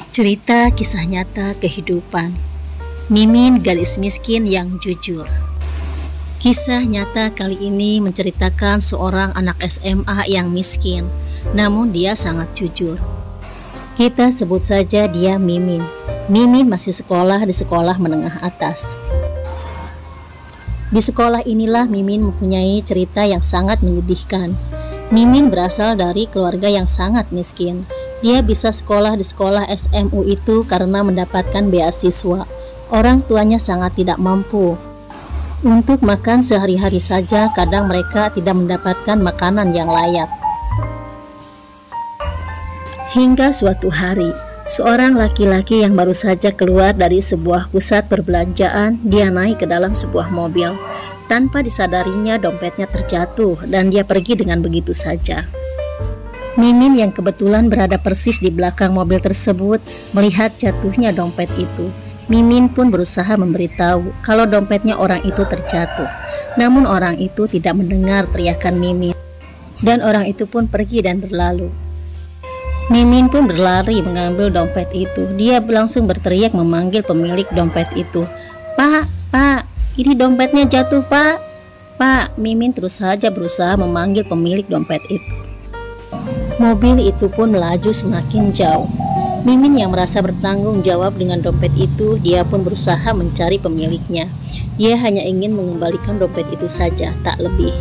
Cerita kisah nyata kehidupan. Mimin, gadis miskin yang jujur. Kisah nyata kali ini menceritakan seorang anak SMA yang miskin, namun dia sangat jujur. Kita sebut saja dia Mimin. Mimin masih sekolah di sekolah menengah atas. Di sekolah inilah Mimin mempunyai cerita yang sangat menyedihkan. Mimin berasal dari keluarga yang sangat miskin. Dia bisa sekolah di sekolah SMU itu karena mendapatkan beasiswa. Orang tuanya sangat tidak mampu. Untuk makan sehari-hari saja, kadang mereka tidak mendapatkan makanan yang layak. Hingga suatu hari, seorang laki-laki yang baru saja keluar dari sebuah pusat perbelanjaan, dia naik ke dalam sebuah mobil. Tanpa disadarinya, dompetnya terjatuh dan dia pergi dengan begitu saja. Mimin yang kebetulan berada persis di belakang mobil tersebut melihat jatuhnya dompet itu. Mimin pun berusaha memberitahu kalau dompetnya orang itu terjatuh. Namun orang itu tidak mendengar teriakan Mimin. Dan orang itu pun pergi dan berlalu. Mimin pun berlari mengambil dompet itu. Dia langsung berteriak memanggil pemilik dompet itu. Pak, ini dompetnya jatuh, Pak. Pak, Mimin terus saja berusaha memanggil pemilik dompet itu. Mobil itu pun melaju semakin jauh. Mimin yang merasa bertanggung jawab dengan dompet itu, dia pun berusaha mencari pemiliknya. Dia hanya ingin mengembalikan dompet itu saja, tak lebih.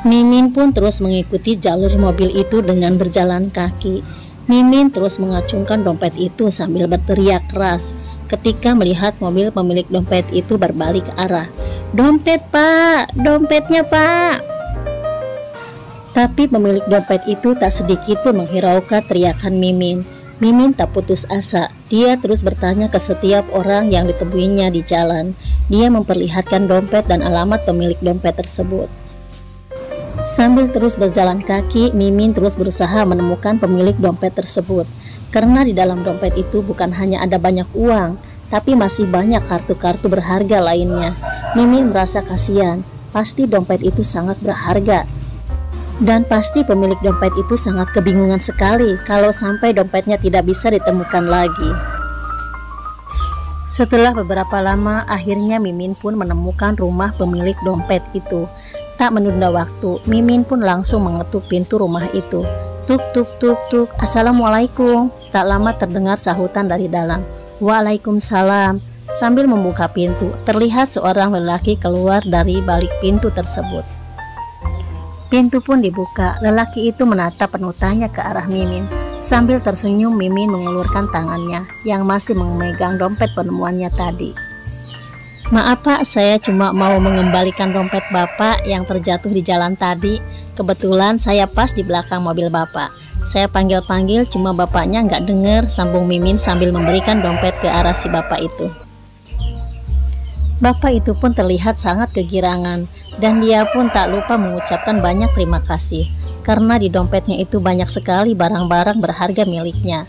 Mimin pun terus mengikuti jalur mobil itu dengan berjalan kaki. Mimin terus mengacungkan dompet itu sambil berteriak keras ketika melihat mobil pemilik dompet itu berbalik arah. Dompet, Pak! Dompetnya, Pak! Tapi pemilik dompet itu tak sedikit pun menghiraukan teriakan Mimin. Mimin tak putus asa. Dia terus bertanya ke setiap orang yang ditemuinya di jalan. Dia memperlihatkan dompet dan alamat pemilik dompet tersebut. Sambil terus berjalan kaki, Mimin terus berusaha menemukan pemilik dompet tersebut. Karena di dalam dompet itu bukan hanya ada banyak uang, tapi masih banyak kartu-kartu berharga lainnya. Mimin merasa kasihan. Pasti dompet itu sangat berharga. Dan pasti pemilik dompet itu sangat kebingungan sekali kalau sampai dompetnya tidak bisa ditemukan lagi. Setelah beberapa lama, akhirnya Mimin pun menemukan rumah pemilik dompet itu. Tak menunda waktu, Mimin pun langsung mengetuk pintu rumah itu. Tuk tuk tuk tuk, Assalamualaikum. Tak lama terdengar sahutan dari dalam. Waalaikumsalam. Sambil membuka pintu, terlihat seorang lelaki keluar dari balik pintu tersebut. Pintu pun dibuka. Lelaki itu menatap penuh tanya ke arah Mimin. Sambil tersenyum, Mimin mengulurkan tangannya yang masih memegang dompet penemuannya tadi. Maaf Pak, saya cuma mau mengembalikan dompet Bapak yang terjatuh di jalan tadi. Kebetulan saya pas di belakang mobil Bapak. Saya panggil-panggil cuma Bapaknya nggak dengar, sambung Mimin sambil memberikan dompet ke arah si Bapak itu. Bapak itu pun terlihat sangat kegirangan dan dia pun tak lupa mengucapkan banyak terima kasih karena di dompetnya itu banyak sekali barang-barang berharga miliknya.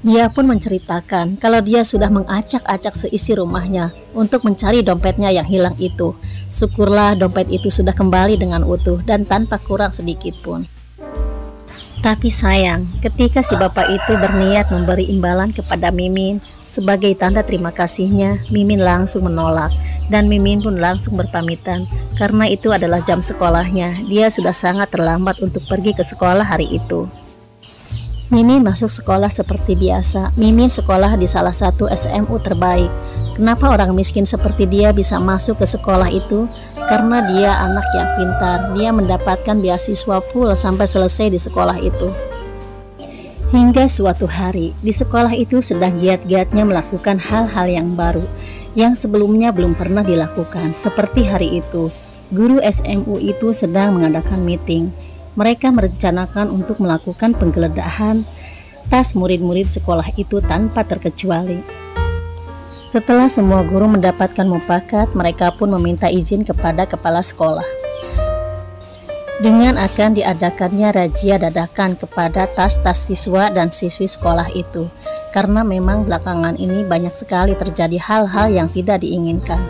Dia pun menceritakan kalau dia sudah mengacak-acak seisi rumahnya untuk mencari dompetnya yang hilang itu. Syukurlah dompet itu sudah kembali dengan utuh dan tanpa kurang sedikit pun. Tapi sayang, ketika si bapak itu berniat memberi imbalan kepada Mimin sebagai tanda terima kasihnya, Mimin langsung menolak dan Mimin pun langsung berpamitan karena itu adalah jam sekolahnya. Dia sudah sangat terlambat untuk pergi ke sekolah hari itu. Mimin masuk sekolah seperti biasa. Mimin sekolah di salah satu SMU terbaik. Kenapa orang miskin seperti dia bisa masuk ke sekolah itu? Karena dia anak yang pintar. Dia mendapatkan beasiswa full sampai selesai di sekolah itu. Hingga suatu hari, di sekolah itu sedang giat-giatnya melakukan hal-hal yang baru yang sebelumnya belum pernah dilakukan. Seperti hari itu, guru SMU itu sedang mengadakan meeting. Mereka merencanakan untuk melakukan penggeledahan tas murid-murid sekolah itu tanpa terkecuali. Setelah semua guru mendapatkan mufakat, mereka pun meminta izin kepada kepala sekolah. Dengan akan diadakannya razia dadakan kepada tas-tas siswa dan siswi sekolah itu. Karena memang belakangan ini banyak sekali terjadi hal-hal yang tidak diinginkan.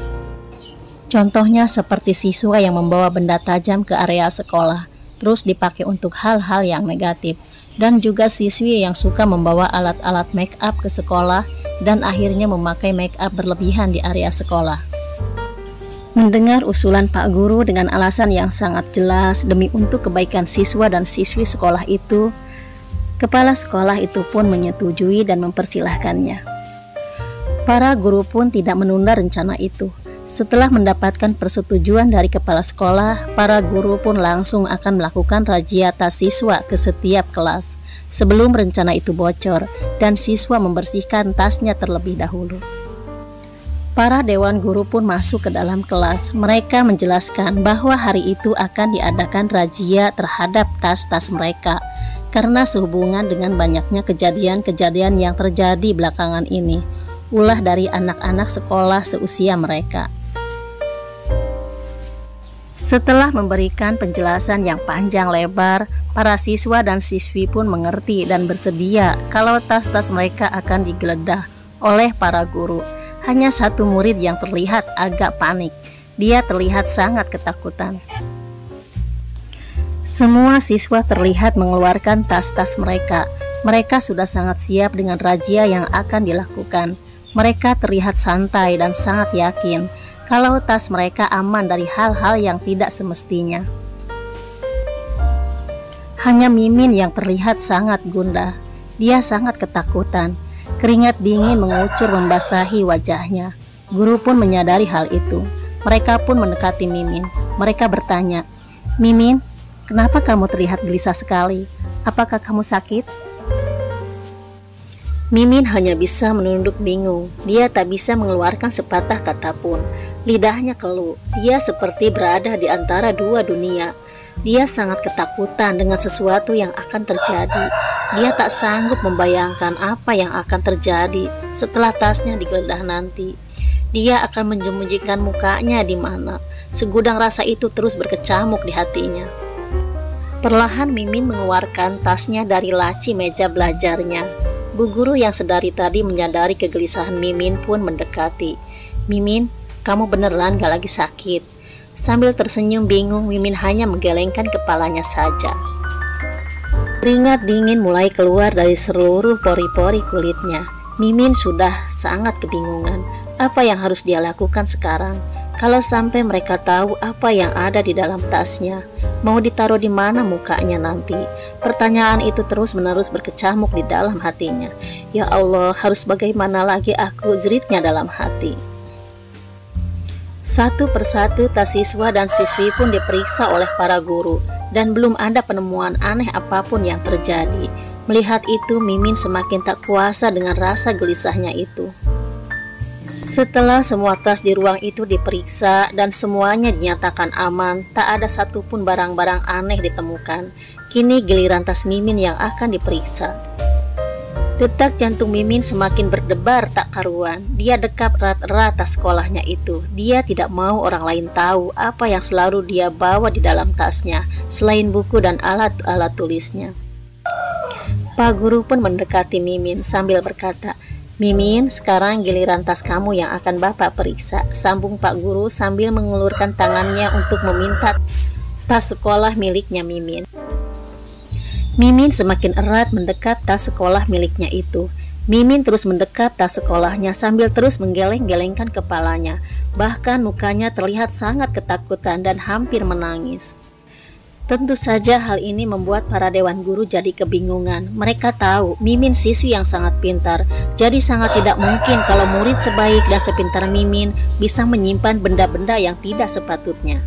Contohnya seperti siswa yang membawa benda tajam ke area sekolah, terus dipakai untuk hal-hal yang negatif. dan juga siswi yang suka membawa alat-alat make up ke sekolah dan akhirnya memakai make up berlebihan di area sekolah. Mendengar usulan Pak Guru dengan alasan yang sangat jelas demi untuk kebaikan siswa dan siswi sekolah itu, kepala sekolah itu pun menyetujui dan mempersilahkannya. Para guru pun tidak menunda rencana itu. Setelah mendapatkan persetujuan dari kepala sekolah, para guru pun langsung akan melakukan razia tas siswa ke setiap kelas sebelum rencana itu bocor dan siswa membersihkan tasnya terlebih dahulu. Para dewan guru pun masuk ke dalam kelas. Mereka menjelaskan bahwa hari itu akan diadakan razia terhadap tas-tas mereka karena sehubungan dengan banyaknya kejadian-kejadian yang terjadi belakangan ini, ulah dari anak-anak sekolah seusia mereka. Setelah memberikan penjelasan yang panjang lebar, para siswa dan siswi pun mengerti dan bersedia kalau tas-tas mereka akan digeledah oleh para guru. Hanya satu murid yang terlihat agak panik. Dia terlihat sangat ketakutan. Semua siswa terlihat mengeluarkan tas-tas mereka. Mereka sudah sangat siap dengan razia yang akan dilakukan. Mereka terlihat santai dan sangat yakin kalau tas mereka aman dari hal-hal yang tidak semestinya. Hanya Mimin yang terlihat sangat gundah. Dia sangat ketakutan. Keringat dingin mengucur membasahi wajahnya. Guru pun menyadari hal itu. Mereka pun mendekati Mimin. Mereka bertanya, "Mimin, kenapa kamu terlihat gelisah sekali? Apakah kamu sakit?" Mimin hanya bisa menunduk bingung. Dia tak bisa mengeluarkan sepatah kata pun. Lidahnya keluh. Dia seperti berada di antara dua dunia. Dia sangat ketakutan dengan sesuatu yang akan terjadi. Dia tak sanggup membayangkan apa yang akan terjadi setelah tasnya digeledah nanti. Dia akan menyembunyikan mukanya di mana. Segudang rasa itu terus berkecamuk di hatinya. Perlahan Mimin mengeluarkan tasnya dari laci meja belajarnya. Bu guru yang sedari tadi menyadari kegelisahan Mimin pun mendekati. "Mimin, kamu beneran gak lagi sakit?" Sambil tersenyum bingung, Mimin hanya menggelengkan kepalanya saja. Keringat dingin mulai keluar dari seluruh pori-pori kulitnya. Mimin sudah sangat kebingungan. Apa yang harus dia lakukan sekarang? Kalau sampai mereka tahu apa yang ada di dalam tasnya, mau ditaruh di mana mukanya nanti? Pertanyaan itu terus-menerus berkecamuk di dalam hatinya. Ya Allah, harus bagaimana lagi aku, jeritnya dalam hati. Satu persatu tas siswa dan siswi pun diperiksa oleh para guru dan belum ada penemuan aneh apapun yang terjadi. Melihat itu, Mimin semakin tak kuasa dengan rasa gelisahnya itu. Setelah semua tas di ruang itu diperiksa dan semuanya dinyatakan aman, tak ada satupun barang-barang aneh ditemukan. Kini giliran tas Mimin yang akan diperiksa. Detak jantung Mimin semakin berdebar tak karuan. Dia dekap erat-erat tas sekolahnya itu. Dia tidak mau orang lain tahu apa yang selalu dia bawa di dalam tasnya, selain buku dan alat-alat tulisnya. Pak Guru pun mendekati Mimin sambil berkata, "Mimin, sekarang giliran tas kamu yang akan Bapak periksa," sambung Pak Guru sambil mengulurkan tangannya untuk meminta tas sekolah miliknya Mimin. Mimin semakin erat mendekap tas sekolah miliknya itu. Mimin terus mendekap tas sekolahnya sambil terus menggeleng-gelengkan kepalanya. Bahkan mukanya terlihat sangat ketakutan dan hampir menangis. Tentu saja hal ini membuat para dewan guru jadi kebingungan. Mereka tahu Mimin siswi yang sangat pintar, jadi sangat tidak mungkin kalau murid sebaik dan sepintar Mimin bisa menyimpan benda-benda yang tidak sepatutnya.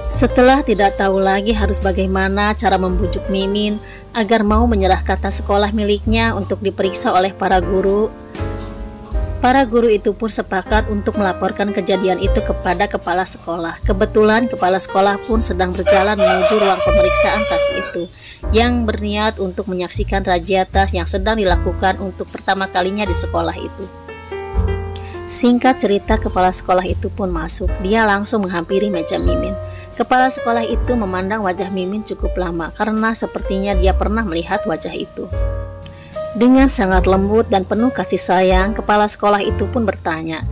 Setelah tidak tahu lagi harus bagaimana cara membujuk Mimin agar mau menyerahkan tas sekolah miliknya untuk diperiksa oleh para guru itu pun sepakat untuk melaporkan kejadian itu kepada kepala sekolah. Kebetulan kepala sekolah pun sedang berjalan menuju ruang pemeriksaan tas itu, yang berniat untuk menyaksikan razia tas yang sedang dilakukan untuk pertama kalinya di sekolah itu. Singkat cerita, kepala sekolah itu pun masuk. Dia langsung menghampiri meja Mimin. Kepala sekolah itu memandang wajah Mimin cukup lama karena sepertinya dia pernah melihat wajah itu. Dengan sangat lembut dan penuh kasih sayang, kepala sekolah itu pun bertanya,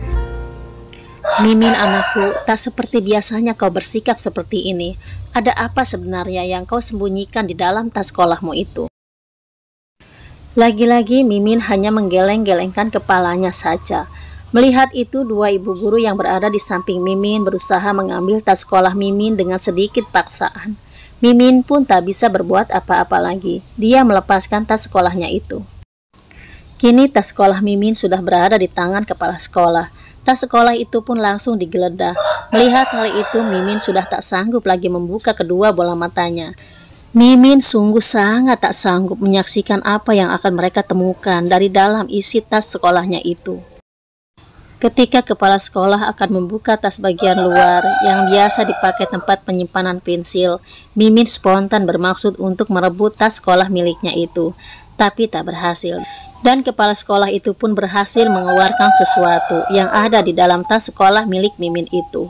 Mimin anakku, tak seperti biasanya kau bersikap seperti ini. Ada apa sebenarnya yang kau sembunyikan di dalam tas sekolahmu itu? Lagi-lagi Mimin hanya menggeleng-gelengkan kepalanya saja. Melihat itu, dua ibu guru yang berada di samping Mimin berusaha mengambil tas sekolah Mimin dengan sedikit paksaan. Mimin pun tak bisa berbuat apa-apa lagi. Dia melepaskan tas sekolahnya itu. Kini tas sekolah Mimin sudah berada di tangan kepala sekolah. Tas sekolah itu pun langsung digeledah. Melihat hal itu, Mimin sudah tak sanggup lagi membuka kedua bola matanya. Mimin sungguh sangat tak sanggup menyaksikan apa yang akan mereka temukan dari dalam isi tas sekolahnya itu. Ketika kepala sekolah akan membuka tas bagian luar yang biasa dipakai tempat penyimpanan pensil, Mimin spontan bermaksud untuk merebut tas sekolah miliknya itu, tapi tak berhasil. Dan kepala sekolah itu pun berhasil mengeluarkan sesuatu yang ada di dalam tas sekolah milik Mimin itu.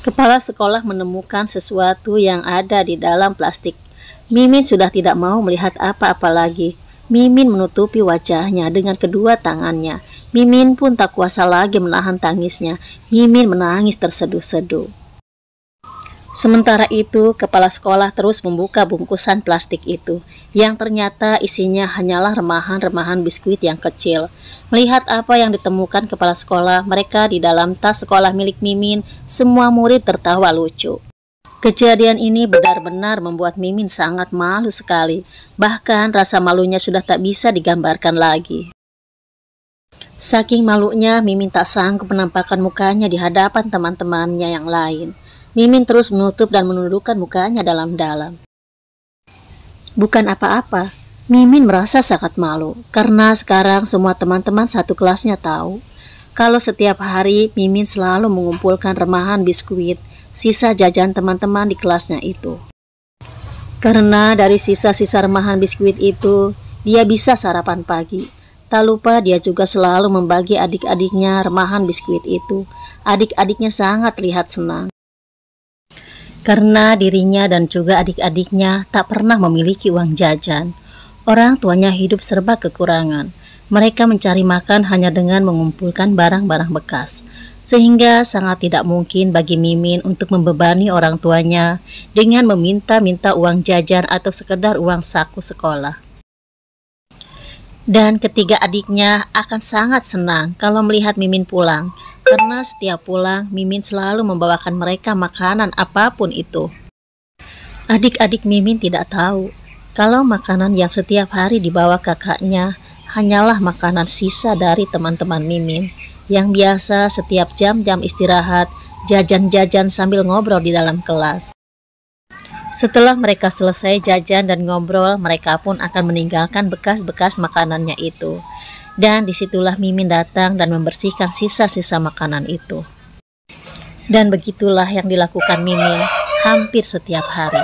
Kepala sekolah menemukan sesuatu yang ada di dalam plastik. Mimin sudah tidak mau melihat apa-apa lagi. Mimin menutupi wajahnya dengan kedua tangannya. Mimin pun tak kuasa lagi menahan tangisnya. Mimin menangis terseduh-seduh. Sementara itu, kepala sekolah terus membuka bungkusan plastik itu, yang ternyata isinya hanyalah remahan-remahan biskuit yang kecil. Melihat apa yang ditemukan kepala sekolah, mereka di dalam tas sekolah milik Mimin, semua murid tertawa lucu. Kejadian ini benar-benar membuat Mimin sangat malu sekali, bahkan rasa malunya sudah tak bisa digambarkan lagi. Saking malunya, Mimin tak sanggup menampakkan mukanya di hadapan teman-temannya yang lain. Mimin terus menutup dan menundukkan mukanya dalam-dalam. Bukan apa-apa, Mimin merasa sangat malu karena sekarang semua teman-teman satu kelasnya tahu kalau setiap hari Mimin selalu mengumpulkan remahan biskuit, sisa jajan teman-teman di kelasnya itu. Karena dari sisa-sisa remahan biskuit itu, dia bisa sarapan pagi. Tak lupa dia juga selalu membagi adik-adiknya remahan biskuit itu. Adik-adiknya sangat terlihat senang. Karena dirinya dan juga adik-adiknya tak pernah memiliki uang jajan. Orang tuanya hidup serba kekurangan. Mereka mencari makan hanya dengan mengumpulkan barang-barang bekas. Sehingga sangat tidak mungkin bagi Mimin untuk membebani orang tuanya dengan meminta-minta uang jajan atau sekedar uang saku sekolah. Dan ketiga adiknya akan sangat senang kalau melihat Mimin pulang. Karena setiap pulang, Mimin selalu membawakan mereka makanan apapun itu. Adik-adik Mimin tidak tahu kalau makanan yang setiap hari dibawa kakaknya hanyalah makanan sisa dari teman-teman Mimin yang biasa setiap jam-jam istirahat jajan-jajan sambil ngobrol di dalam kelas. Setelah mereka selesai jajan dan ngobrol, mereka pun akan meninggalkan bekas-bekas makanannya itu. Dan disitulah Mimin datang dan membersihkan sisa-sisa makanan itu. Dan begitulah yang dilakukan Mimin hampir setiap hari.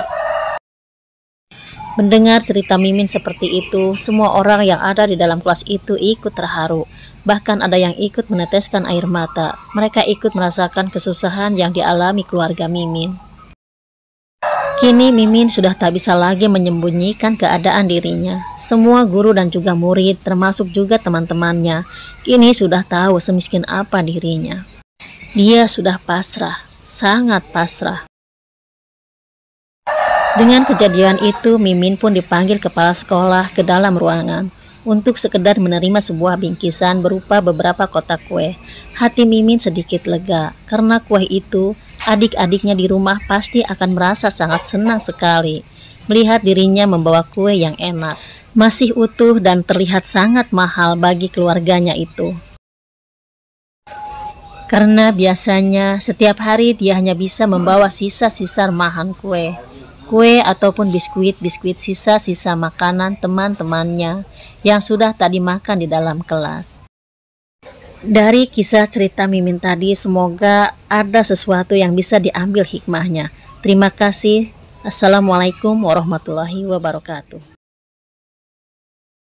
Mendengar cerita Mimin seperti itu, semua orang yang ada di dalam kelas itu ikut terharu. Bahkan ada yang ikut meneteskan air mata. Mereka ikut merasakan kesusahan yang dialami keluarga Mimin. Kini Mimin sudah tak bisa lagi menyembunyikan keadaan dirinya. Semua guru dan juga murid, termasuk juga teman-temannya, kini sudah tahu semiskin apa dirinya. Dia sudah pasrah, sangat pasrah. Dengan kejadian itu, Mimin pun dipanggil kepala sekolah ke dalam ruangan untuk sekedar menerima sebuah bingkisan berupa beberapa kotak kue. Hati Mimin sedikit lega, karena kue itu adik-adiknya di rumah pasti akan merasa sangat senang sekali melihat dirinya membawa kue yang enak, masih utuh dan terlihat sangat mahal bagi keluarganya itu. Karena biasanya setiap hari dia hanya bisa membawa sisa-sisa remahan kue ataupun biskuit sisa-sisa makanan teman-temannya yang sudah tak dimakan di dalam kelas. Dari kisah cerita Mimin tadi, semoga ada sesuatu yang bisa diambil hikmahnya. Terima kasih. Assalamualaikum warahmatullahi wabarakatuh.